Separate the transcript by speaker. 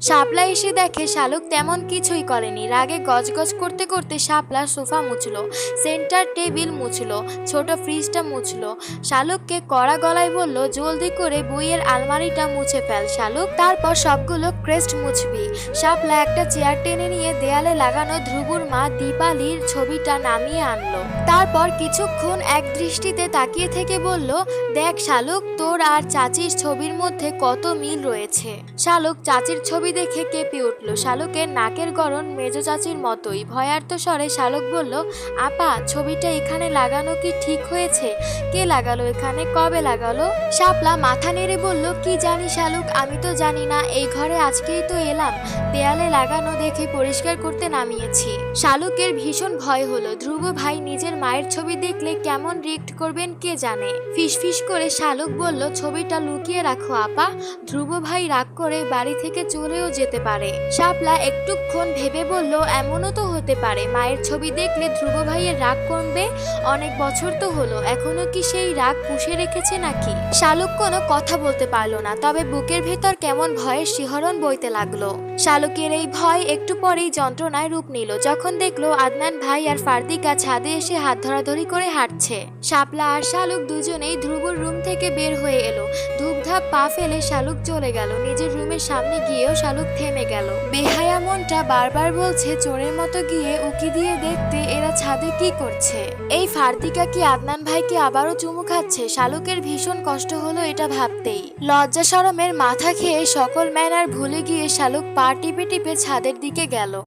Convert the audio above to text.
Speaker 1: শাপলা এসে দেখে শালুক তেমন কিছুই করেনি। রাগে গজগজ করতে করতে শাপলা সোফা মুছলো, সেন্টার টেবিল মুছলো, ছোট ফ্রিজটা মুছলো। শালুককে কড়া গলায় বলল, জলদি করে বইয়ের আলমারিটা মুছে ফেল শালুক, তারপর সবগুলো ক্রেস্ট মুছবি। শাপলা একটা চেয়ার টেনে নিয়ে দেয়ালে লাগানো ধ্রুবুর মা দীপালির ছবিটা নামিয়ে আনলো। তারপর কিছুক্ষণ এক দৃষ্টিতে তাকিয়ে থেকে বলল, দেখ শালুক, তোর আর চাচির ছবির মধ্যে কত মিল রয়েছে। শালুক চাচির ছবি দেখে কেঁপে উঠল। শালুকের নাকের গড়ন মেজো চাচির মতোই। ভয়ার্ত স্বরে শালুক বলল, আপা, ছবিটা এখানে লাগানো কি ঠিক হয়েছে? কে লাগালো এখানে, কবে লাগালো? শাপলা মাথা নেড়ে বলল, কি জানি শালুক, আমি তো জানি না, এই ঘরে আজকেই তো এলাম, দেয়ালে লাগানো দেখে পরিষ্কার করতে নামিয়েছি। শালুকের ভীষণ ভয় হলো। ধ্রুব ভাই নিজের মায়ের ছবি দেখলে কেমন রিয়েক্ট করবেন কে জানে। ফিসফিস করে শালুক বলল, ছবিটা লুকিয়ে রাখো আপা, ধ্রুব ভাই রাগ করে বাড়ি থেকে চলেও যেতে পারে। শাপলা একটুক্ষণ ভেবে বলল, এমনও তো হতে পারে, মায়ের ছবি দেখলে ধ্রুব ভাইয়ের রাগ কমবে। অনেক বছর তো হলো, এখনো কি সেই রাগ পুষে রেখেছে নাকি? শালুক কোনো কথা বলতে পারলো না, তবে বুকের ভেতর কেমন ভয়ের শিহরণ বইতে লাগলো। শালুকের এই ভয় একটু পরেই যন্ত্রণায় রূপ নিল যখন দেখলো আদনান ভাই আর ফারদিকা ছাদে এসে হাত ধরাধরি করে হাঁটছে। শাপলা আর শালুক দুজনেই ধ্রুবর রুম থেকে বের হয়ে এলো। ধূপধাপ পা ফেলে শালুক চলে গেল। নিজের রুমের সামনে গিয়েও শালুক থেমে গেল। বেহায়া মনটা বারবার বলছে চোরের মতো গিয়ে উকি দিয়ে দেখতে এরা ছাদে কি করছে। এই ফারদিকা কি আদনান ভাইকে আবারও চুমু খাচ্ছে? শালুকের ভীষণ কষ্ট হলো এটা ভাবতেই। লজ্জা শরমের মাথা খেয়ে সকল ম্যানার ভুলে গিয়ে শালুক পা টিপে টিপে ছাদের দিকে গেল।